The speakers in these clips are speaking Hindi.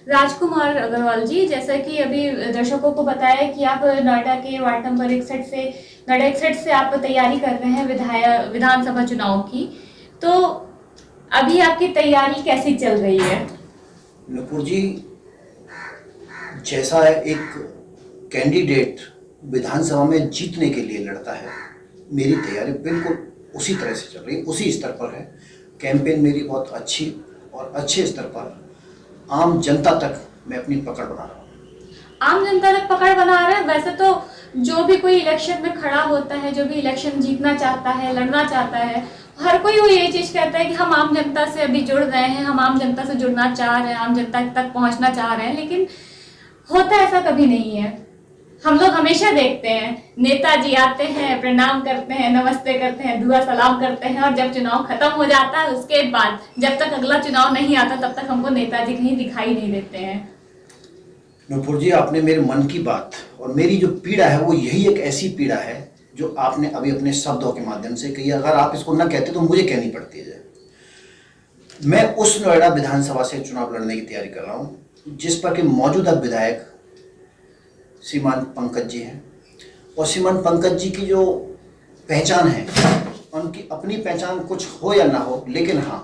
राजकुमार अग्रवाल जी, जैसा कि अभी दर्शकों को बताया कि आप नोएडा के वार्ड नंबर 61 से नोएडा 61 से आप तैयारी कर रहे हैं विधानसभा चुनाव की। तो अभी आपकी तैयारी कैसी चल रही है? नुपुर जी, जैसा एक कैंडिडेट विधानसभा में जीतने के लिए लड़ता है, मेरी तैयारी बिल्कुल उसी तरह से चल रही, उसी स्तर पर है। कैंपेन मेरी बहुत अच्छी और अच्छे स्तर पर आम जनता तक मैं अपनी पकड़ बना रहा हूँ। आम जनता तक पकड़ बना रहे हैं। वैसे तो जो भी कोई इलेक्शन में खड़ा होता है, जो भी इलेक्शन जीतना चाहता है, लड़ना चाहता है, हर कोई वो ये चीज कहता है कि हम आम जनता से अभी जुड़ रहे हैं, हम आम जनता से जुड़ना चाह रहे हैं, आम जनता तक पहुंचना चाह रहे हैं, लेकिन होता ऐसा कभी नहीं है। हम लोग हमेशा देखते हैं नेताजी आते हैं, प्रणाम करते हैं, नमस्ते करते हैं, दुआ सलाम करते हैं, और जब चुनाव खत्म हो जाता है उसके बाद जब तक अगला चुनाव नहीं आता तब तक हमको नेताजी कहीं दिखाई नहीं देते हैं। नुपुर जी, आपने मेरे मन की बात और मेरी जो पीड़ा है वो यही एक ऐसी पीड़ा है जो आपने अभी अपने शब्दों के माध्यम से कही। अगर आप इसको न कहते तो मुझे कहनी पड़ती है। मैं उस नोएडा विधानसभा से चुनाव लड़ने की तैयारी कर रहा हूँ जिस पर कि मौजूदा विधायक श्रीमान पंकज जी हैं, और श्रीमान पंकज जी की जो पहचान है, उनकी अपनी पहचान कुछ हो या ना हो, लेकिन हाँ,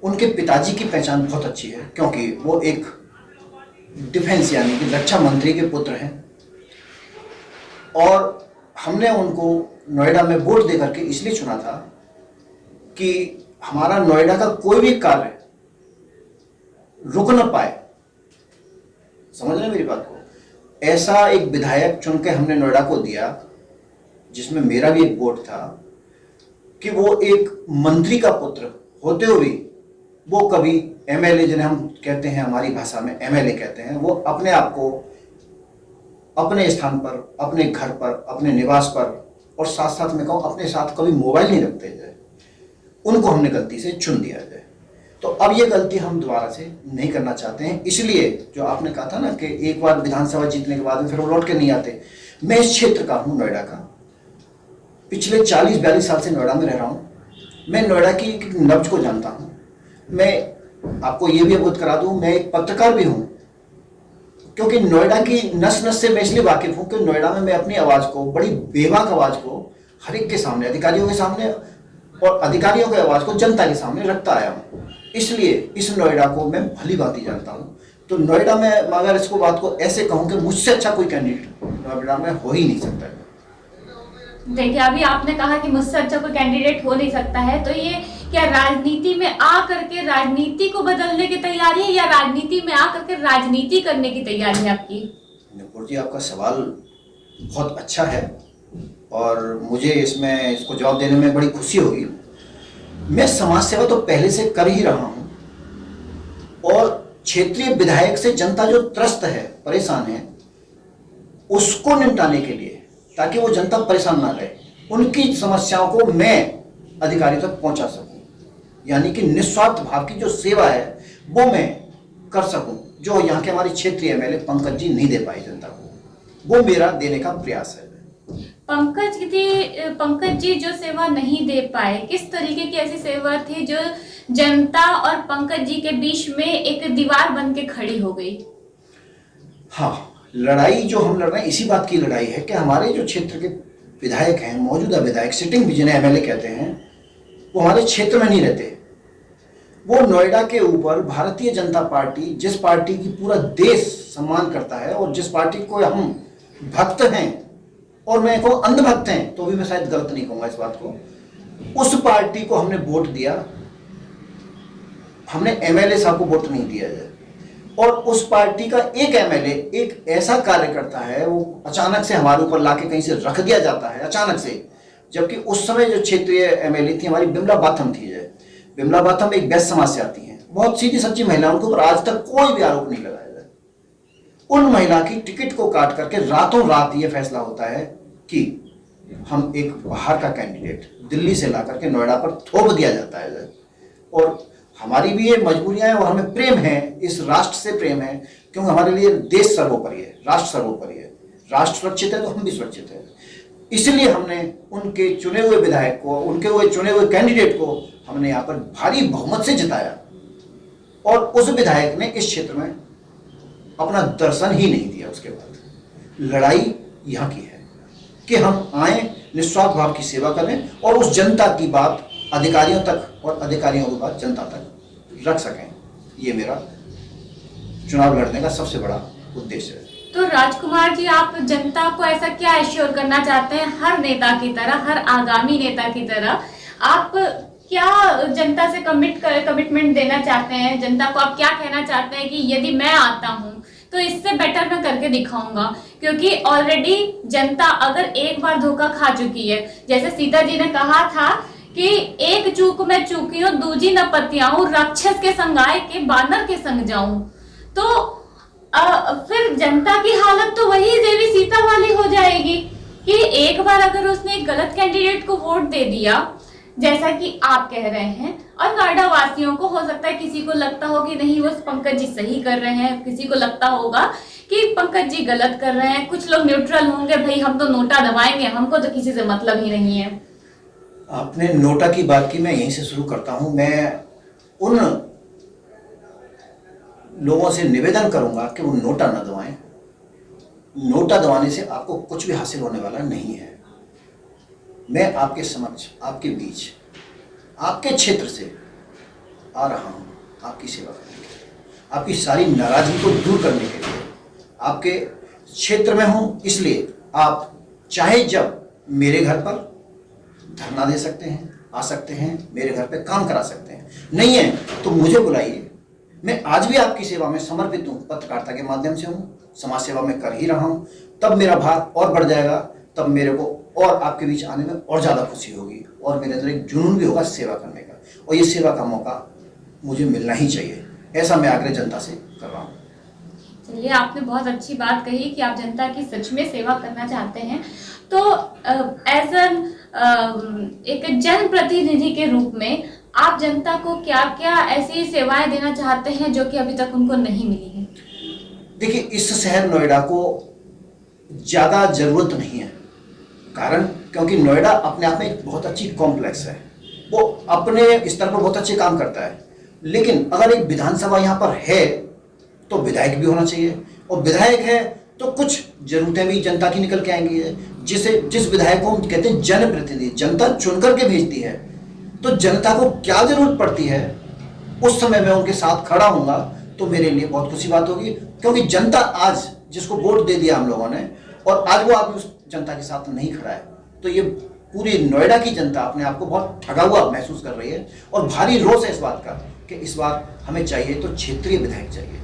उनके पिताजी की पहचान बहुत अच्छी है, क्योंकि वो एक डिफेंस यानी कि रक्षा मंत्री के पुत्र हैं। और हमने उनको नोएडा में वोट देकर के इसलिए चुना था कि हमारा नोएडा का कोई भी कार्य रुक न पाए। समझ रहे हैं मेरी बात को? ऐसा एक विधायक चुन के हमने नोएडा को दिया जिसमें मेरा भी एक वोट था, कि वो एक मंत्री का पुत्र होते हुए भी वो कभी एमएलए, जिन्हें हम कहते हैं, हमारी भाषा में एमएलए कहते हैं, वो अपने आप को अपने स्थान पर, अपने घर पर, अपने निवास पर, और साथ साथ में कहूँ अपने साथ कभी मोबाइल नहीं रखते जाए, उनको हमने गलती से चुन दिया जाए। तो अब ये गलती हम दोबारा से नहीं करना चाहते हैं। इसलिए जो आपने कहा था ना कि एक बार विधानसभा जीतने के बाद में फिर वो लौट के नहीं आते, मैं इस क्षेत्र का हूँ, नोएडा का। पिछले 40-42 साल से नोएडा में रह रहा हूँ। मैं नोएडा की नब्ज को जानता हूँ। मैं आपको ये भी अवगत करा दूं, मैं एक पत्रकार भी हूं, क्योंकि नोएडा की नस नस से मैं इसलिए वाकिफ हूं कि नोएडा में मैं अपनी आवाज को, बड़ी बेबाक आवाज को, हर एक के सामने, अधिकारियों के सामने और अधिकारियों की आवाज को जनता के सामने रखता आया हूं। इसलिए इस नोएडा को मैं भली भांति जानता हूं। तो नोएडा में अगर इसको बात को ऐसे कहूं कि मुझसे अच्छा कोई कैंडिडेट नोएडा में हो ही नहीं सकता है। देखिए, अभी आपने कहा कि मुझसे अच्छा कोई कैंडिडेट हो नहीं सकता है, तो ये क्या राजनीति में आ करके राजनीति को बदलने की तैयारी है, या राजनीति में आ करके राजनीति करने की तैयारी है आपकी? नुपुर जी, आपका सवाल बहुत अच्छा है और मुझे इसको जवाब देने में बड़ी खुशी होगी। मैं समाज सेवा तो पहले से कर ही रहा हूं, और क्षेत्रीय विधायक से जनता जो त्रस्त है, परेशान है, उसको निपटाने के लिए, ताकि वो जनता परेशान ना रहे, उनकी समस्याओं को मैं अधिकारियों तक पहुंचा सकूं, यानी कि निस्वार्थ भाव की जो सेवा है वो मैं कर सकूं, जो यहाँ के हमारे क्षेत्रीय एमएलए पंकज जी नहीं दे पाए जनता को, वो मेरा देने का प्रयास है। पंकज जी जो सेवा नहीं दे पाए, किस तरीके की ऐसी सेवा थी जो जनता और पंकज जी के बीच में एक दीवार बन के खड़ी हो गई? हाँ, लड़ाई जो हम लड़ रहे हैं इसी बात की लड़ाई है कि हमारे जो क्षेत्र के विधायक हैं, मौजूदा विधायक, सिटिंग भी जिन्हें एमएलए कहते हैं, वो हमारे क्षेत्र में नहीं रहते। वो नोएडा के ऊपर भारतीय जनता पार्टी, जिस पार्टी की पूरा देश सम्मान करता है और जिस पार्टी को हम भक्त हैं, और मैं को अंधभक्त हैं, तो भी मैं शायद गलत नहीं कहूंगा इस बात को, उस पार्टी को हमने वोट दिया। हमने एमएलए साहब को वोट नहीं दिया जाए, और उस पार्टी का एक एमएलए एक ऐसा कार्य करता है, वो अचानक से हमारे ऊपर लाके कहीं से रख दिया जाता है, अचानक से। जबकि उस समय जो क्षेत्रीय एमएलए थी हमारी बिमला बाथम थी। बिमला बाथम एक वैश्य समाज से आती हैं, बहुत सीधी सच्ची महिला, उनके ऊपर आज तक कोई भी आरोप नहीं लगाया जाए। उन महिला की टिकट को काट करके रातों रात ये फैसला होता है कि हम एक बाहर का कैंडिडेट दिल्ली से ला करके नोएडा पर थोप दिया जाता है। और हमारी भी ये मजबूरियां हैं, और हमें प्रेम है, इस राष्ट्र से प्रेम है, क्योंकि हमारे लिए देश सर्वोपरि है, राष्ट्र सर्वोपरि है। राष्ट्र सुरक्षित है तो हम भी सुरक्षित है। इसलिए हमने उनके चुने हुए विधायक को, उनके हुए चुने हुए कैंडिडेट को हमने यहाँ पर भारी बहुमत से जिताया, और उस विधायक ने इस क्षेत्र में अपना दर्शन ही नहीं दिया। उसके बाद लड़ाई यहाँ की है कि हम आए, निस्वार्थ भाव की सेवा करें और उस जनता की बात अधिकारियों तक और अधिकारियों की बात जनता तक रख सकें। ये मेरा चुनाव लड़ने का सबसे बड़ा उद्देश्य है। तो राजकुमार जी, आप जनता को ऐसा क्या एश्योर करना चाहते हैं, हर नेता की तरह, हर आगामी नेता की तरह आप क्या जनता से कमिटमेंट देना चाहते हैं? जनता को आप क्या कहना चाहते हैं कि यदि मैं आता हूं तो इससे बेटर मैं करके दिखाऊंगा? क्योंकि ऑलरेडी जनता अगर एक बार धोखा खा चुकी है, जैसे सीता जी ने कहा था कि एक चूक मैं चूकी हूँ, दूजी न पतियाऊं, राक्षस के संग आए के बानर के संग जाऊं। तो फिर जनता की हालत तो वही देवी सीता वाली हो जाएगी कि एक बार अगर उसने एक गलत कैंडिडेट को वोट दे दिया, जैसा कि आप कह रहे हैं, और नोएडा वासियों को हो सकता है किसी को लगता हो कि नहीं वो पंकज जी सही कर रहे हैं, किसी को लगता होगा कि पंकज जी गलत कर रहे हैं, कुछ लोग न्यूट्रल होंगे, भाई हम तो नोटा दबाएंगे, हमको तो किसी से मतलब ही नहीं है। आपने नोटा की बात की, मैं यहीं से शुरू करता हूं। मैं उन लोगों से निवेदन करूंगा कि वो नोटा न दबाएं। नोटा दबाने से आपको कुछ भी हासिल होने वाला नहीं है। मैं आपके समक्ष, आपके बीच, आपके क्षेत्र से आ रहा हूं आपकी सेवा करने के लिए, आपकी सारी नाराजगी को दूर करने के लिए। आपके क्षेत्र में हूं, इसलिए आप चाहे जब मेरे घर पर धरना दे सकते हैं, आ सकते हैं, मेरे घर पे काम करा सकते हैं। नहीं है तो मुझे बुलाइए। मैं आज भी आपकी सेवा में समर्पित हूँ, पत्रकारिता के माध्यम से हूँ, समाज सेवा में कर ही रहा हूँ। तब मेरा भार और बढ़ जाएगा, तब मेरे को और आपके बीच आने में और ज़्यादा खुशी होगी और मेरे अंदर एक जुनून भी होगा सेवा करने का, और ये सेवा का मौका मुझे मिलना ही चाहिए। ऐसा मैं आग्रह जनता से कर रहा हूँ। चलिए, आपने बहुत अच्छी बात कही कि आप जनता की सच में सेवा करना चाहते हैं। तो एज एन एक जनप्रतिनिधि के रूप में आप जनता को क्या क्या ऐसी सेवाएं देना चाहते हैं जो कि अभी तक उनको नहीं मिली है? देखिए, इस शहर नोएडा को ज़्यादा ज़रूरत नहीं है। कारण क्योंकि नोएडा अपने आप में एक बहुत अच्छी कॉम्प्लेक्स है, वो अपने स्तर पर बहुत अच्छे काम करता है। लेकिन अगर एक विधानसभा यहाँ पर है तो विधायक भी होना चाहिए, और विधायक है तो कुछ जरूरतें भी जनता की निकल के आएंगी। जिस विधायक को हम कहते हैं जनप्रतिनिधि, जनता चुन करके भेजती है, तो जनता को क्या जरूरत पड़ती है उस समय मैं उनके साथ खड़ा हूँगा, तो मेरे लिए बहुत खुशी बात होगी। क्योंकि जनता आज जिसको वोट दे दिया हम लोगों ने, और आज वो आदमी उस जनता के साथ नहीं खड़ा है, तो ये पूरी नोएडा की जनता अपने आप को बहुत ठगा हुआ महसूस कर रही है। और भारी रोष है इस बात का कि इस बार हमें चाहिए तो क्षेत्रीय विधायक चाहिए।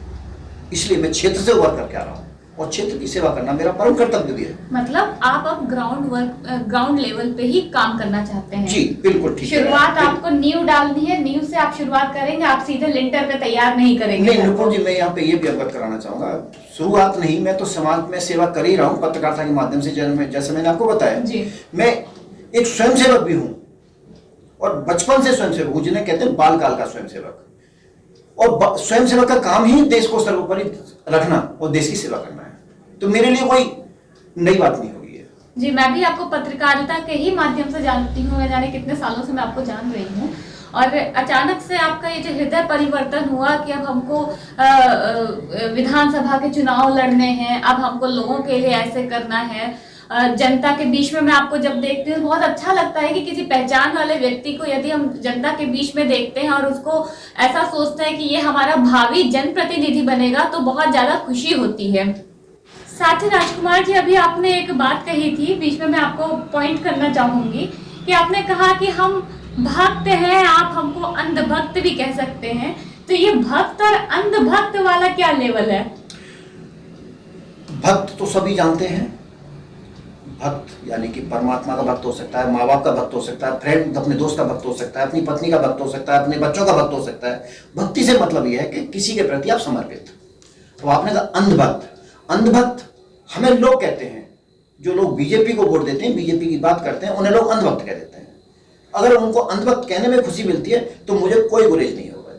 इसलिए मैं क्षेत्र से उभर करके आ रहा हूँ और क्षेत्र की सेवा करना मेरा परम कर्तव्य भी है। मतलब आप अब ग्राउंड लेवल पे ही काम करना चाहते हैं? जी बिल्कुल ठीक है। शुरुआत आपको नींव डालनी है, नींव से आप शुरुआत करेंगे, आप सीधे लिंटर पे तैयार नहीं करेंगे? नहीं नुपुर जी, मैं यहाँ पे ये भी अवगत कराना चाहूंगा, शुरुआत नहीं, मैं तो समाज में सेवा कर ही रहा हूँ पत्रकारिता के माध्यम से। जैसे मैंने आपको बताया जी, मैं एक स्वयंसेवक भी हूँ, और बचपन से स्वयंसेवक हूँ, जिन्हें कहते हैं बाल काल का स्वयंसेवक। और स्वयंसेवक का काम ही देश को सर्वोपरि रखना और देश की सेवा करना है, तो मेरे लिए कोई नई बात नहीं होगी है। जी, मैं भी आपको पत्रकारिता के ही माध्यम से जानती हूँ, मैं जाने कितने सालों से मैं आपको जान रही हूँ, और अचानक से आपका ये जो हृदय परिवर्तन हुआ कि अब हमको विधानसभा के चुनाव लड़ने हैं, अब हमको लोगों के लिए ऐसे करना है, जनता के बीच में। मैं आपको जब देखती हूँ बहुत अच्छा लगता है कि किसी पहचान वाले व्यक्ति को यदि हम जनता के बीच में देखते हैं और उसको ऐसा सोचते हैं कि ये हमारा भावी जनप्रतिनिधि बनेगा, तो बहुत ज्यादा खुशी होती है। साथ ही राजकुमार जी, अभी आपने एक बात कही थी, बीच में मैं आपको पॉइंट करना चाहूंगी कि आपने कहा कि हम भक्त हैं, आप हमको अंधभक्त भी कह सकते हैं। तो ये भक्त और अंधभक्त वाला क्या लेवल है? भक्त तो सभी जानते हैं, भक्त यानी कि परमात्मा का भक्त हो सकता है, माँ बाप का भक्त हो सकता है, फ्रेंड अपने दोस्त का भक्त हो सकता है, अपनी पत्नी का भक्त हो सकता है, अपने बच्चों का भक्त हो सकता है। भक्ति से मतलब यह है कि किसी के प्रति आप समर्पित। तो आपने कहा अंधभक्त, अंधभक्त हमें लोग कहते हैं, जो लोग बीजेपी को वोट देते हैं, बीजेपी की बात करते हैं, उन्हें लोग अंधभक्त कह देते हैं। अगर उनको अंधभक्त कहने में खुशी मिलती है तो मुझे कोई गुरेज नहीं होगा।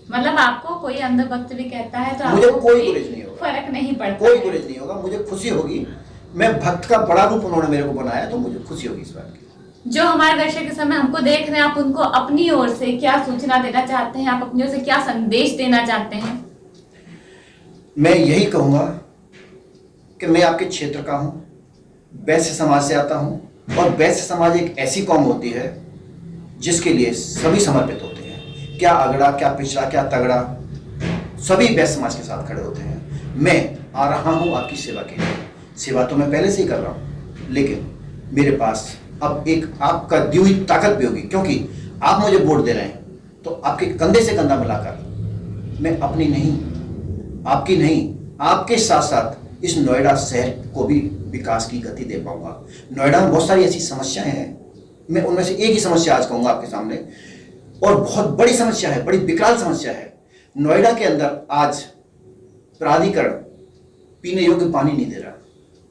मतलब आपको कोई अंधभक्त भी कहता है तो मुझे कोई गुरेज नहीं होगा, फर्क नहीं पड़ता, कोई गुरेज नहीं होगा, मुझे खुशी होगी। मैं भक्त का बड़ा रूप उन्होंने मेरे को बनाया, तो मुझे खुशी होगी इस बात की। जो हमारे दर्शक इस समय हमको देख रहे हैं, आप उनको अपनी ओर से क्या सूचना देना चाहते हैं, आप अपनी ओर से क्या संदेश देना चाहते हैं? मैं यही कहूँगा कि मैं आपके क्षेत्र का हूँ, वैश्य समाज से आता हूँ, और वैश्य समाज एक ऐसी कौम होती है जिसके लिए सभी समर्पित होते हैं। क्या अगड़ा, क्या पिछड़ा, क्या तगड़ा, सभी वैश्य समाज के साथ खड़े होते हैं। मैं आ रहा हूँ आपकी सेवा के लिए। सेवा तो मैं पहले से ही कर रहा हूँ, लेकिन मेरे पास अब एक आपका दी हुई ताकत भी होगी, क्योंकि आप मुझे वोट दे रहे हैं तो आपके कंधे से कंधा मिलाकर मैं अपनी नहीं, आपकी नहीं, आपके साथ साथ इस नोएडा शहर को भी विकास की गति दे पाऊंगा। नोएडा में बहुत सारी ऐसी समस्याएं हैं, मैं उनमें से एक ही समस्या आज कहूंगा आपके सामने, और बहुत बड़ी समस्या है, बड़ी विकराल समस्या है। नोएडा के अंदर आज प्राधिकरण पीने योग्य पानी नहीं दे रहा,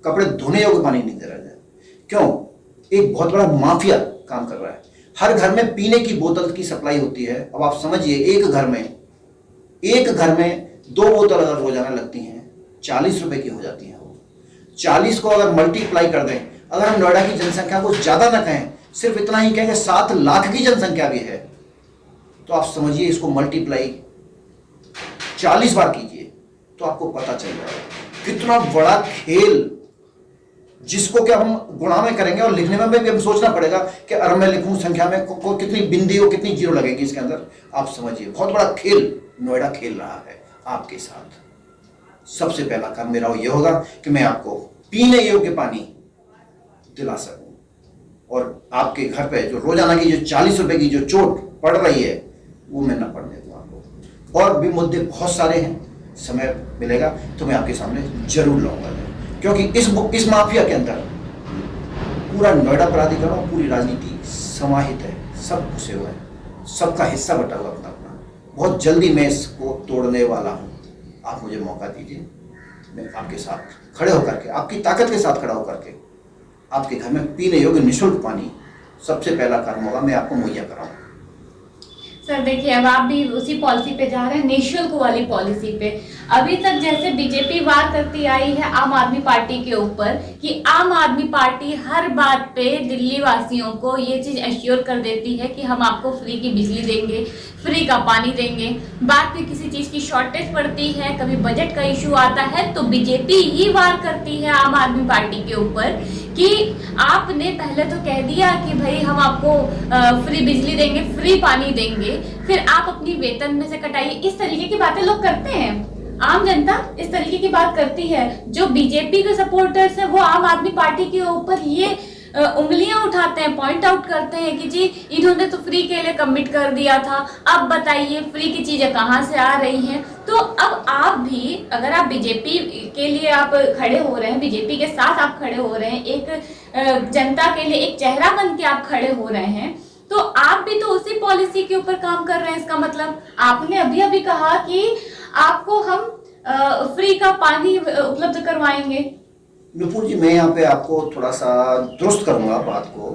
कपड़े धोने योग्य पानी नहीं दे रहा है। क्यों? एक बहुत बड़ा माफिया काम कर रहा है। हर घर में पीने की बोतल की सप्लाई होती है। अब आप समझिए, एक घर में 2 बोतल अगर रोजाना लगती हैं, 40 रुपए की हो जाती हैं। वो 40 को अगर मल्टीप्लाई कर दें, अगर हम नोएडा की जनसंख्या को ज्यादा ना कहें, सिर्फ इतना ही कहें कि 7 लाख की जनसंख्या भी है, तो आप समझिए इसको मल्टीप्लाई 40 बार कीजिए तो आपको पता चल जाएगा कितना बड़ा खेल, जिसको क्या हम गुणा में करेंगे। और लिखने में भी हम सोचना पड़ेगा कि अगर मैं लिखूं संख्या में कितनी बिंदी हो, कितनी जीरो लगेगी इसके अंदर। आप समझिए बहुत बड़ा खेल नोएडा खेल रहा है आपके साथ। सबसे पहला काम मेरा ये होगा कि मैं आपको पीने योग्य पानी दिला सकूं, और आपके घर पे जो रोजाना की जो 40 रुपए की जो चोट पड़ रही है वो मैं ना पड़ने दूं आपको। और भी मुद्दे बहुत सारे हैं, समय मिलेगा तो मैं आपके सामने जरूर लाऊंगा, क्योंकि इस माफिया के अंदर पूरा नोएडा प्राधिकरण और पूरी राजनीति समाहित है, सब घुसे हुए हैं, सबका हिस्सा बटा हुआ अपना अपना। बहुत जल्दी मैं इसको तोड़ने वाला हूं, आप मुझे मौका दीजिए, मैं आपके साथ खड़े होकर के, आपकी ताकत के साथ खड़ा होकर के आपके घर में पीने योग्य निःशुल्क पानी सबसे पहला काम होगा मैं आपको मुहैया कराऊं। सर देखिए, अब आप भी उसी पॉलिसी पे जा रहे हैं, निःशुल्क वाली पॉलिसी पे। अभी तक जैसे बीजेपी वार करती आई है आम आदमी पार्टी के ऊपर कि आम आदमी पार्टी हर बात पे दिल्ली वासियों को ये चीज एश्योर कर देती है कि हम आपको फ्री की बिजली देंगे, फ्री का पानी देंगे। बात पे किसी चीज की शॉर्टेज पड़ती है, कभी बजट का इशू आता है, तो बीजेपी ही वार करती है आम आदमी पार्टी के ऊपर कि आपने पहले तो कह दिया कि भाई हम आपको फ्री बिजली देंगे, फ्री पानी देंगे, फिर आप अपनी वेतन में से कटाइए। इस तरीके की बातें लोग करते हैं, आम जनता इस तरीके की बात करती है। जो बीजेपी के सपोर्टर्स हैं वो आम आदमी पार्टी के ऊपर ये उंगलियां उठाते हैं, पॉइंट आउट करते हैं कि जी इन्होंने तो फ्री के लिए कमिट कर दिया था, अब बताइए फ्री की चीजें कहां से आ रही हैं। तो अब आप भी, अगर आप बीजेपी के लिए आप खड़े हो रहे हैं, बीजेपी के साथ आप खड़े हो रहे हैं, एक जनता के लिए एक चेहरा बन के आप खड़े हो रहे हैं, तो आप भी तो उसी पॉलिसी के ऊपर काम कर रहे हैं। इसका मतलब आपने अभी अभी कहा कि आपको हम फ्री का पानी उपलब्ध करवाएंगे। नुपुर जी, मैं यहाँ पे आपको थोड़ा सा दुरुस्त करूंगा, बात को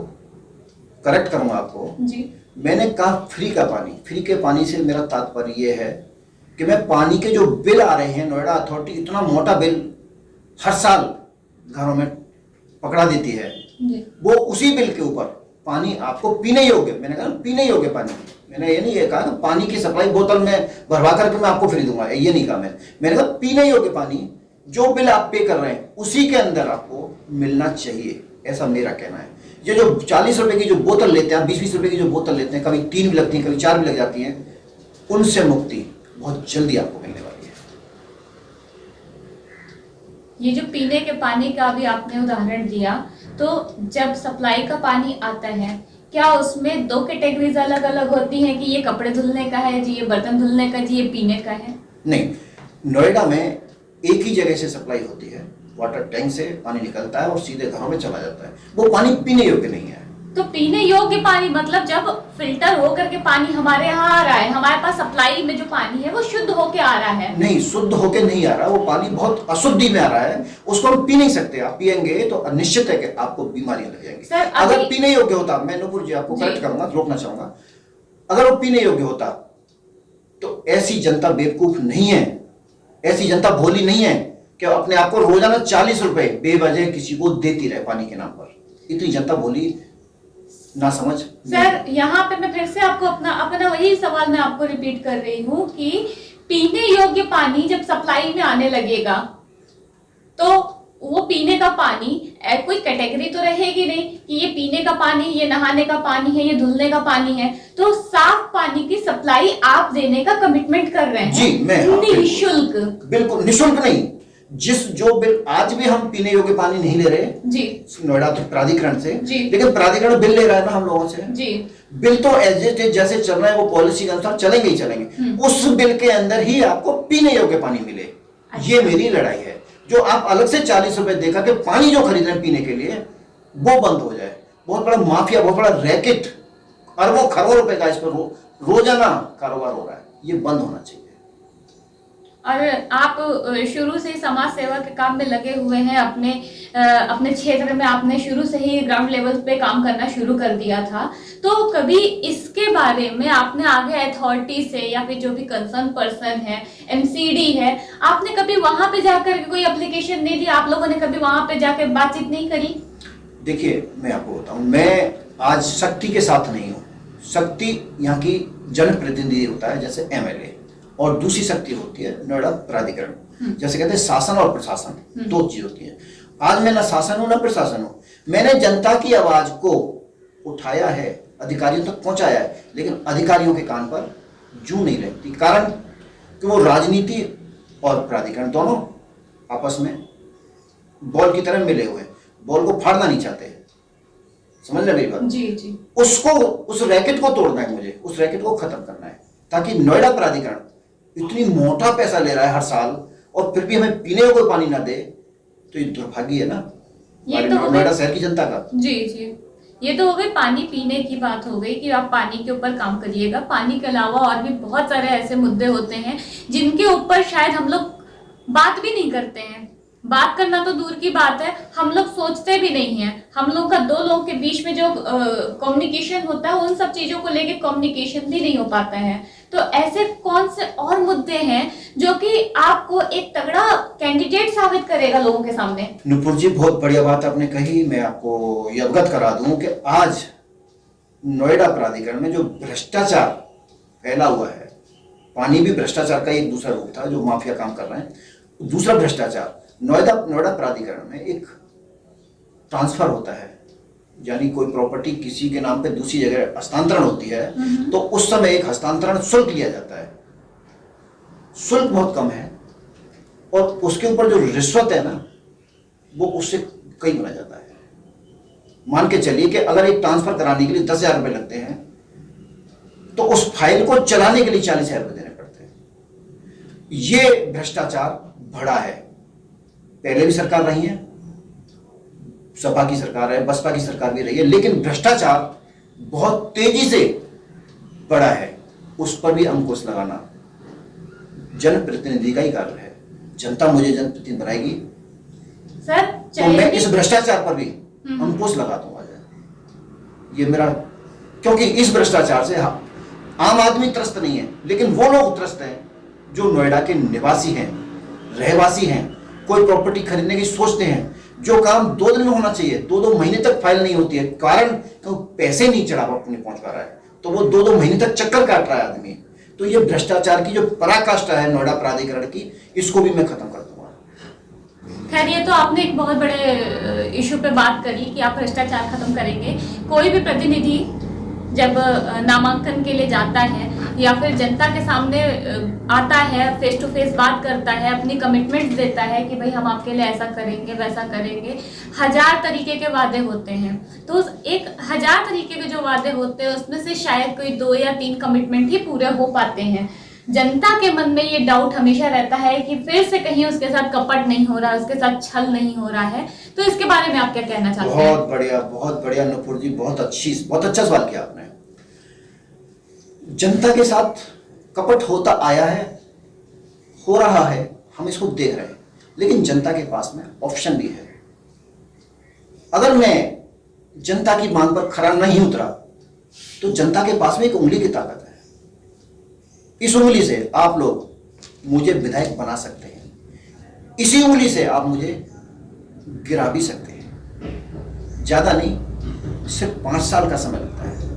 करेक्ट करूंगा आपको जी। मैंने कहा फ्री का पानी, फ्री के पानी से मेरा तात्पर्य ये है कि मैं पानी के जो बिल आ रहे हैं, नोएडा अथॉरिटी इतना मोटा बिल हर साल घरों में पकड़ा देती है जी। वो उसी बिल के ऊपर पानी आपको पीने योग्य, मैंने कहा पीने योग्य पानी, मैंने ये नहीं ये कहा कि पानी की सप्लाई बोतल में भरवा करके मैं आपको फ्री दूंगा, ये नहीं कहा मैंने कहा पीने योग्य पानी जो बिल आप पे कर रहे हैं उसी के अंदर आपको मिलना चाहिए, ऐसा मेरा कहना है। ये जो 40 रुपए की जो बोतल लेते हैं, 20-20 रुपए की जो बोतल लेते हैं, कभी 3 भी लगती हैं, कभी 4 भी लग जाती हैं, उनसे मुक्ति बहुत जल्दी आपको मिलने वाली है। ये जो पीने के पानी का भी आपने उदाहरण दिया, तो जब सप्लाई का पानी आता है, क्या उसमें 2 कैटेगरीज अलग अलग होती हैं कि ये कपड़े धुलने का है जी, ये बर्तन धुलने का जी, ये पीने का है? नहीं, नोएडा में एक ही जगह से सप्लाई होती है, वाटर टैंक से पानी निकलता है और सीधे घरों में चला जाता है। वो पानी पीने योग्य नहीं है। तो पीने योग्य पानी मतलब जब फिल्टर होकर के पानी हमारे यहाँ आ रहा है, हमारे पास सप्लाई में जो पानी है वो शुद्ध होके आ रहा है? नहीं, शुद्ध होके नहीं आ रहा, वो पानी बहुत अशुद्धि में आ रहा है, उसको हम पी नहीं सकते। आप पियेंगे तो निश्चित है कि आपको बीमारियां लग जाएंगी। अगर पीने योग्य होता, मैं नुपुर जी आपको करेक्ट करूंगा, रोकना चाहूंगा, अगर वो पीने योग्य होता तो ऐसी जनता बेवकूफ नहीं है, ऐसी जनता भोली नहीं है कि अपने आप को रोजाना 40 रुपए बेवजह किसी को देती रहे पानी के नाम पर। इतनी जनता भोली ना समझ। सर यहाँ पे मैं फिर से आपको अपना वही सवाल मैं आपको रिपीट कर रही हूँ कि पीने योग्य पानी जब सप्लाई में आने लगेगा तो वो पीने का पानी कोई कैटेगरी तो रहेगी नहीं कि ये पीने का पानी, ये नहाने का पानी है, ये धुलने का पानी है। तो साफ पानी की सप्लाई आप देने का कमिटमेंट कर रहे हैं जी, मैं निःशुल्क। बिल्कुल निःशुल्क नहीं, जो बिल आज भी हम पीने योग्य पानी नहीं ले रहे जी नोएडा प्राधिकरण से जी, लेकिन प्राधिकरण बिल ले रहा है ना हम लोगों से जी। बिल तो एज इट इज जैसे चल रहा है वो पॉलिसी के अनुसार चलेंगे ही चलेंगे। उस बिल के अंदर ही आपको पीने योग्य पानी मिले। ये मेरी लड़ाई है। जो आप अलग से 40 रुपए देकर के पानी जो खरीद रहे हैं पीने के लिए वो बंद हो जाए। बहुत बड़ा माफिया, बहुत बड़ा रैकेट, अरबों खरबों रुपए का इस पर रोजाना कारोबार हो रहा है। ये बंद होना चाहिए। और आप शुरू से ही समाज सेवा के काम में लगे हुए हैं। अपने क्षेत्र में आपने शुरू से ही ग्राउंड लेवल पे काम करना शुरू कर दिया था। तो कभी इसके बारे में आपने आगे अथॉरिटी से या फिर जो भी कंसर्न पर्सन है, एमसीडी है, आपने कभी वहां पे जाकर कोई एप्लीकेशन नहीं दी? आप लोगों ने कभी वहां पे जाकर बातचीत नहीं करी? देखिए, मैं आपको बताऊं, मैं आज शक्ति के साथ नहीं हूं। शक्ति यहाँ की जनप्रतिनिधि होता है, जैसे एमएलए, और दूसरी शक्ति होती है नोएडा प्राधिकरण। जैसे कहते हैं शासन और प्रशासन, दो चीज होती है। आज मैं ना शासन हूं ना प्रशासन हूं। मैंने जनता की आवाज को उठाया है, अधिकारियों तक पहुंचाया है, लेकिन अधिकारियों के कान पर जूं नहीं लगती। कारण कि वो राजनीति और प्राधिकरण दोनों आपस में बॉल की तरह मिले हुए, बॉल को फाड़ना नहीं चाहते। समझ रहे मेरी बात? जी जी। उसको, उस रैकेट को तोड़ना है मुझे, उस रैकेट को खत्म करना है, ताकि नोएडा प्राधिकरण इतनी मोटा पैसा ले रहा है हर साल और फिर भी हमें पीने को कोई पानी ना दे, तो ये दुर्भाग्य है ना ये तो नोएडा शहर की जनता का। जी जी, ये तो हो गई पानी पीने की बात हो गई कि आप पानी के ऊपर काम करिएगा। पानी के अलावा और भी बहुत सारे ऐसे मुद्दे होते हैं जिनके ऊपर शायद हम लोग बात भी नहीं करते हैं। बात करना तो दूर की बात है, हम लोग सोचते भी नहीं है। हम लोग का दो लोगों के बीच में जो कम्युनिकेशन होता है, उन सब चीजों को लेके कम्युनिकेशन भी नहीं हो पाता है। तो ऐसे कौन से और मुद्दे हैं जो कि आपको एक तगड़ा कैंडिडेट साबित करेगा लोगों के सामने? नुपुर जी, बहुत बढ़िया बात आपने कही। मैं आपको ये अवगत करा दूं कि आज नोएडा प्राधिकरण में जो भ्रष्टाचार फैला हुआ है, पानी भी भ्रष्टाचार का एक दूसरा रूप था जो माफिया काम कर रहे हैं। दूसरा भ्रष्टाचार, नोएडा प्राधिकरण में एक ट्रांसफर होता है, यानी कोई प्रॉपर्टी किसी के नाम पे दूसरी जगह हस्तांतरण होती है, तो उस समय एक हस्तांतरण शुल्क लिया जाता है। शुल्क बहुत कम है और उसके ऊपर जो रिश्वत है ना, वो उससे कई गुना जाता है। मान के चलिए कि अगर एक ट्रांसफर कराने के लिए 10,000 रुपए लगते हैं, तो उस फाइल को चलाने के लिए 40,000 रुपए देने पड़ते हैं। ये भ्रष्टाचार बढ़ा है। पहले भी सरकार रही है, सपा की सरकार है, बसपा की सरकार भी रही है, लेकिन भ्रष्टाचार बहुत तेजी से बढ़ा है। उस पर भी अंकुश लगाना जनप्रतिनिधि का ही कार्य है। जनता मुझे जनप्रतिनिधि बनाएगी सर, तो मैं इस भ्रष्टाचार पर भी अंकुश लगा दूंगा। ये मेरा, क्योंकि इस भ्रष्टाचार से आम आदमी त्रस्त नहीं है, लेकिन वो लोग त्रस्त हैं जो नोएडा के निवासी हैं, रहवासी हैं, कोई प्रॉपर्टी खरीदने की सोचते हैं। जो काम 2 दिन में होना चाहिए, 2-2 महीने तक फाइल नहीं होती है, कारण तो पैसे नहीं चढ़ा पहुंच पा रहा है, तो वो 2-2 महीने तक चक्कर काट रहा है आदमी। तो ये भ्रष्टाचार की जो पराकाष्ठा है नोएडा प्राधिकरण की, इसको भी मैं खत्म कर दूंगा। खैर, ये तो आपने एक बहुत बड़े इशू पे बात करी कि आप भ्रष्टाचार खत्म करेंगे। कोई भी प्रतिनिधि जब नामांकन के लिए जाता है या फिर जनता के सामने आता है, फेस टू फेस बात करता है, अपनी कमिटमेंट देता है कि भाई हम आपके लिए ऐसा करेंगे, वैसा करेंगे, 1000 तरीके के वादे होते हैं। तो उस 1000 तरीके के जो वादे होते हैं उसमें से शायद कोई 2 या 3 कमिटमेंट ही पूरे हो पाते हैं। जनता के मन में ये डाउट हमेशा रहता है कि फिर से कहीं उसके साथ कपट नहीं हो रहा, उसके साथ छल नहीं हो रहा है। तो इसके बारे में आप क्या कहना चाहते हैं? बहुत बढ़िया नुपुर जी, बहुत अच्छा सवाल किया आपने। जनता के साथ कपट होता आया है, हो रहा है, हम इसको देख रहे हैं, लेकिन जनता के पास में ऑप्शन भी है। अगर मैं जनता की मांग पर खरा नहीं उतरा तो जनता के पास में एक उंगली की ताकत है। इस उंगली से आप लोग मुझे विधायक बना सकते हैं, इसी उंगली से आप मुझे गिरा भी सकते हैं। ज्यादा नहीं, सिर्फ 5 साल का समय लगता है।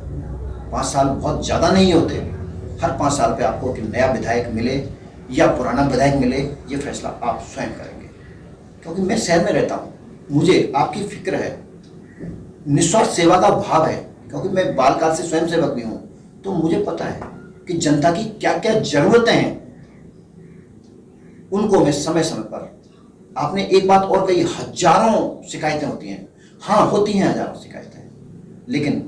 5 साल बहुत ज्यादा नहीं होते। हर 5 साल पे आपको एक नया विधायक मिले या पुराना विधायक मिले, ये फैसला आप स्वयं करेंगे। क्योंकि मैं शहर में रहता हूँ, मुझे आपकी फिक्र है, निस्वार्थ सेवा का भाव है, क्योंकि मैं बालकाल से स्वयं सेवक भी हूँ, तो मुझे पता है कि जनता की क्या क्या जरूरतें हैं, उनको मैं समय समय पर। आपने एक बात और कही, हजारों शिकायतें होती हैं। हाँ, होती हैं हजारों शिकायतें, लेकिन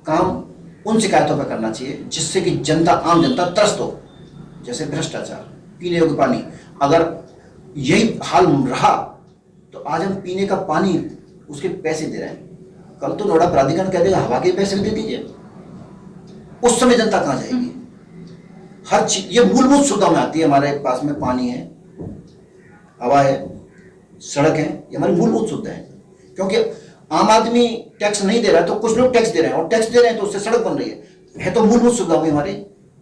काम उन शिकायतों पर करना चाहिए जिससे कि जनता, आम जनता त्रस्त हो। जैसे भ्रष्टाचार, पीने योग्य पानी, अगर यही हाल रहा तो आज हम पीने का पानी उसके पैसे दे रहे हैं, कल तो नोएडा प्राधिकरण कह देगा हवा के पैसे भी दे दीजिए। उस समय जनता कहां जाएगी? हर चीज ये मूलभूत सुविधा में आती है। हमारे पास में पानी है, हवा है, सड़क है, ये हमारी मूलभूत सुविधा है। क्योंकि आम आदमी टैक्स नहीं दे रहा है तो कुछ लोग टैक्स दे रहे हैं, और टैक्स दे रहे हैं तो उससे सड़क बन रही है तो मूलभूत सुविधा हुई हमारी।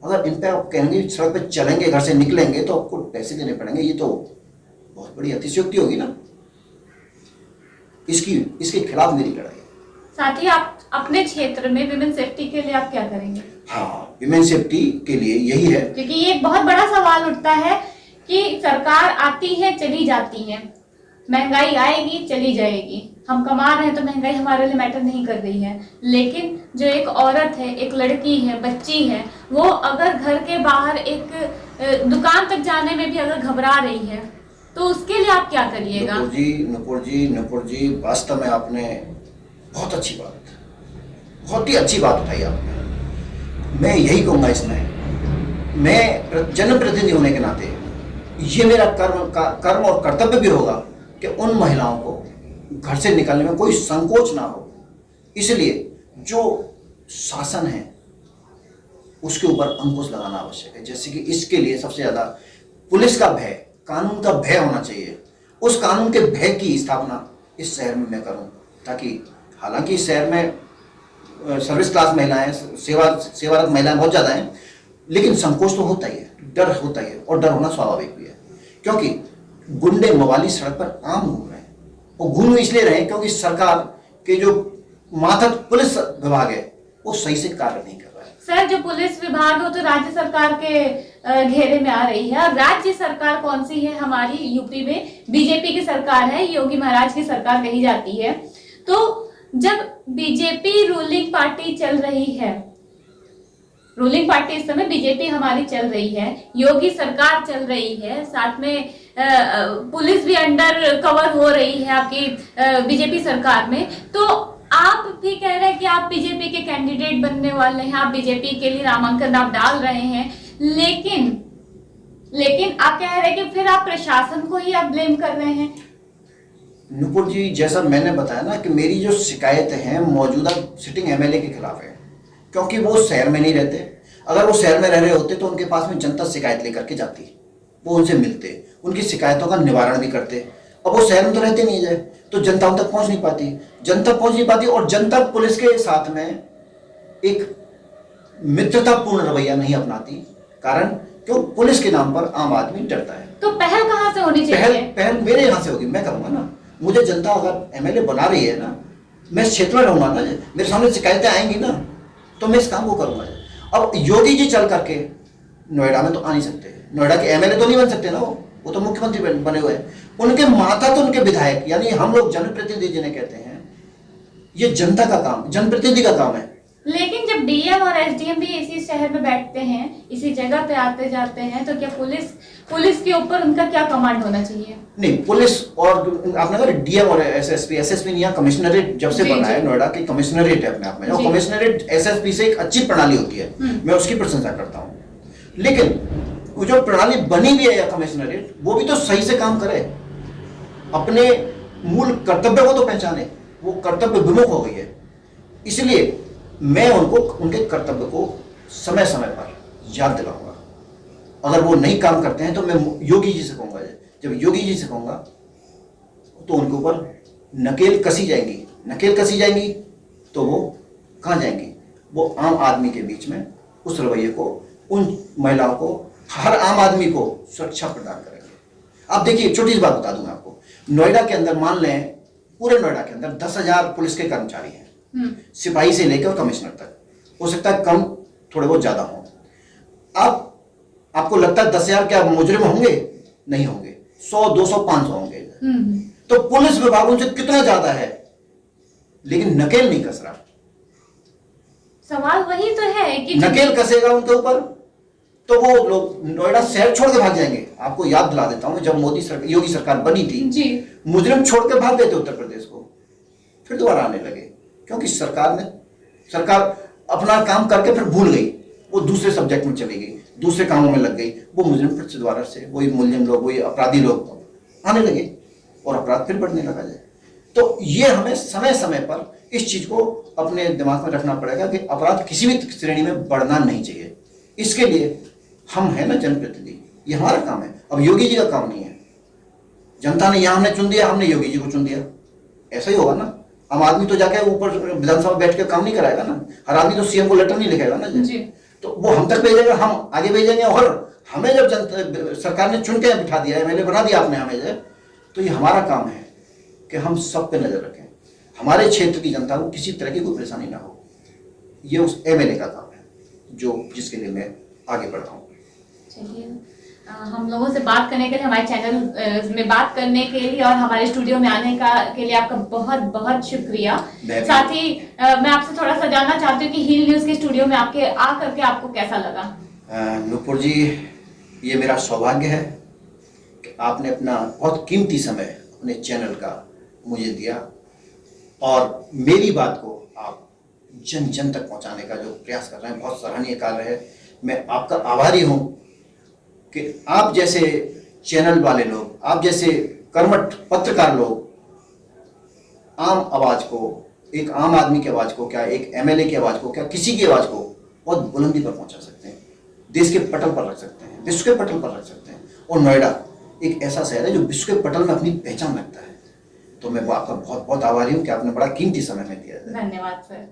अगर इन पे आप कहेंगे सड़क पे चलेंगे, घर से निकलेंगे तो आपको पैसे देने पड़ेंगे, ये तो बहुत बड़ी अतिशयोक्ति होगी ना। इसके खिलाफ मेरी लड़ाई है। साथ ही आप अपने क्षेत्र में विमेन सेफ्टी के लिए आप क्या करेंगे? हाँ, विमेन सेफ्टी के लिए यही है, क्योंकि ये एक बहुत बड़ा सवाल उठता है कि सरकार आती है चली जाती है, महंगाई आएगी चली जाएगी, हम कमा रहे हैं तो महंगाई हमारे लिए मैटर नहीं कर रही है, लेकिन जो एक औरत है, एक लड़की है, बच्ची है, वो अगर घर के बाहर एक दुकान तक जाने में भी अगर घबरा रही है तो उसके लिए आप क्या करिएगा? नुपुर जी, वास्तव में आपने बहुत ही अच्छी बात उठाई आपने। मैं यही कहूँगा इसमें, मैं जनप्रतिनिधि होने के नाते ये मेरा कर्म और कर्तव्य भी होगा कि उन महिलाओं को घर से निकलने में कोई संकोच ना हो। इसलिए जो शासन है उसके ऊपर अंकुश लगाना आवश्यक है। जैसे कि इसके लिए सबसे ज्यादा पुलिस का भय, कानून का भय होना चाहिए। उस कानून के भय की स्थापना इस शहर में मैं करूं, ताकि हालांकि इस शहर में सर्विस क्लास महिलाएं, सेवारत महिलाएं बहुत ज्यादा हैं, लेकिन संकोच तो होता ही है, डर होता ही है, और डर होना स्वाभाविक भी है। क्योंकि गुंडे मवाली सड़क पर आम घूम रहे हैं, और घूम इसलिए रहे हैं क्योंकि सरकार के जो मातहत पुलिस विभाग है वो सही से कार्य नहीं कर रहा है। सर, जो पुलिस विभाग है वो तो राज्य सरकार के घेरे में आ रही है, और राज्य सरकार कौन सी है? हमारी यूपी में बीजेपी की सरकार है, योगी महाराज की सरकार कही जाती है। तो जब बीजेपी रूलिंग पार्टी चल रही है, रूलिंग पार्टी इस समय बीजेपी हमारी चल रही है, योगी सरकार चल रही है, साथ में पुलिस भी अंडर कवर हो रही है आपकी बीजेपी सरकार में, तो आप भी कह रहे हैं कि आप बीजेपी के कैंडिडेट बनने वाले हैं, आप बीजेपी के लिए नामांकन आप डाल रहे हैं, लेकिन आप कह रहे हैं कि फिर आप प्रशासन को ही आप ब्लेम कर रहे हैं। नुपुर जी, जैसा मैंने बताया ना कि मेरी जो शिकायतें हैं मौजूदा सिटिंग एमएलए के खिलाफ है, क्योंकि वो शहर में नहीं रहते। अगर वो शहर में रह रहे होते तो उनके पास में जनता शिकायत लेकर के जाती, वो उनसे मिलते, उनकी शिकायतों का निवारण भी करते। अब वो शहर में तो रहते नहीं जाए तो जनता उन तक पहुंच नहीं पाती, और जनता पुलिस के साथ में एक मित्रतापूर्ण रवैया नहीं अपनाती। कारण क्यों? पुलिस के नाम पर आम आदमी डरता है। तो पहल कहां से होनी चाहिए? पहल मेरे यहाँ से होगी, मैं करूंगा ना। मुझे जनता अगर एमएलए बना रही है ना, मैं इस क्षेत्र में रहूंगा ना, मेरे सामने शिकायतें आएंगी ना, तो मैं इस काम को करूंगा। अब योगी जी चल करके नोएडा में तो आ नहीं सकते, नोएडा के एमएलए तो नहीं बन सकते ना, वो तो मुख्यमंत्री बने हुए हैं। उनके माता तो उनके विधायक, यानी हम लोग जनप्रतिनिधि जिन्हें कहते हैं, ये जनता का काम, जनप्रतिनिधि का काम है। लेकिन जब डीएम और एसडीएम भी इसी शहर में बैठते हैं, इसी जगह पे आते जाते हैं, तो क्या पुलिस के ऊपर उनका क्या कमांड होना चाहिए? नहीं, पुलिस और आपने कहा डीएम और एसएसपी नहीं, यहाँ कमिश्नरेट जब से बना है, नोएडा की कमिश्नरेट है अपने आप में, और कमिश्नरेट एसएसपी से एक अच्छी प्रणाली होती है, मैं उसकी प्रशंसा करता हूँ। लेकिन वो जो प्रणाली बनी भी है या कमिश्नरेट, वो भी तो सही से काम करे, अपने मूल कर्तव्य को तो पहचाने। वो कर्तव्य विमुख हो गई है, इसलिए मैं उनको उनके कर्तव्य को समय समय पर याद दिलाऊंगा। अगर वो नहीं काम करते हैं तो मैं योगी जी से कहूंगा, जब योगी जी से कहूंगा तो उनके ऊपर नकेल कसी जाएंगी तो वो कहाँ जाएंगी? वो आम आदमी के बीच में उस रवैये को, उन महिलाओं को, हर आम आदमी को सुरक्षा प्रदान करेंगे। आप देखिए, छोटी सी बात बता दूंगा आपको, नोएडा के अंदर मान लें, पूरे नोएडा के अंदर 10,000 पुलिस के कर्मचारी हैं, सिपाही से लेकर कमिश्नर तक, हो सकता है कम थोड़े बहुत ज्यादा हो। अब आपको लगता है 10,000 क्या मुजरिम होंगे? नहीं होंगे, 100, 200, 500 होंगे। तो पुलिस विभाग उनसे कितना ज्यादा है, लेकिन नकेल नहीं कस रहा। सवाल वही तो है कि नकेल कसेगा उनके ऊपर तो वो लोग नोएडा शहर छोड़ के भाग जाएंगे। आपको याद दिला देता हूं, जब योगी सरकार बनी थी जी, मुजरिम छोड़ के भाग गए थे उत्तर प्रदेश को, फिर दोबारा आने लगे, क्योंकि सरकार अपना काम करके फिर भूल गई, वो दूसरे सब्जेक्ट में चली गई, दूसरे कामों में लग गई। वो मुजरिम फिर से दोबारा से वही मुजरिम लोग, वही अपराधी लोग आने लगे और अपराध फिर बढ़ने लगा जाए। तो ये हमें समय समय पर इस चीज को अपने दिमाग में रखना पड़ेगा कि अपराध किसी भी श्रेणी में बढ़ना नहीं चाहिए। इसके लिए हम है ना जनप्रतिनिधि, ये हमारा काम है। अब योगी जी का काम नहीं है, जनता ने यहाँ हमने चुन दिया, हमने योगी जी को चुन दिया, ऐसा ही होगा ना। आम आदमी तो जाके ऊपर विधानसभा बैठ के काम नहीं कराएगा ना, हर आदमी तो सीएम को लेटर नहीं लिखेगा ना जी। तो वो हम तक भेजेगा, हम आगे भेजेंगे, और हमें जब जनता सरकार ने चुन के बिठा दिया, एमएलए बना दिया आपने हमें, तो ये हमारा काम है कि हम सब पे नजर रखें, हमारे क्षेत्र की जनता को किसी तरह की कोई परेशानी ना हो। ये उस एमएलए का काम है जो जिसके लिए मैं आगे बढ़ रहा हूँ। चलिए, हम लोगों से बात करने के लिए, हमारे चैनल में बात करने के लिए और हमारे स्टूडियो में आने के लिए आपका बहुत बहुत शुक्रिया। साथ ही मैं आपसे थोड़ा सा जानना चाहती हूँ कि हील न्यूज़ के स्टूडियो में आपके आकर के आपको कैसा लगा? नुपुर जी, ये मेरा सौभाग्य है कि आपने अपना बहुत कीमती समय अपने चैनल का मुझे दिया और मेरी बात को आप जन जन तक पहुंचाने का जो प्रयास कर रहे हैं, बहुत सराहनीय कार्य है। मैं आपका आभारी हूं कि आप जैसे चैनल वाले लोग, आप जैसे कर्मठ पत्रकार लोग आम आवाज को, एक आम आदमी की आवाज को, क्या एक एमएलए की आवाज को, क्या किसी की आवाज को बहुत बुलंदी पर पहुंचा सकते हैं, देश के पटल पर रख सकते हैं, विश्व के पटल पर रख सकते हैं। और नोएडा एक ऐसा शहर है जो विश्व के पटल में अपनी पहचान रखता है। तो मैं आपका बहुत बहुत आभारी हूँ कि आपने बड़ा कीमती समय में दिया। धन्यवाद सर।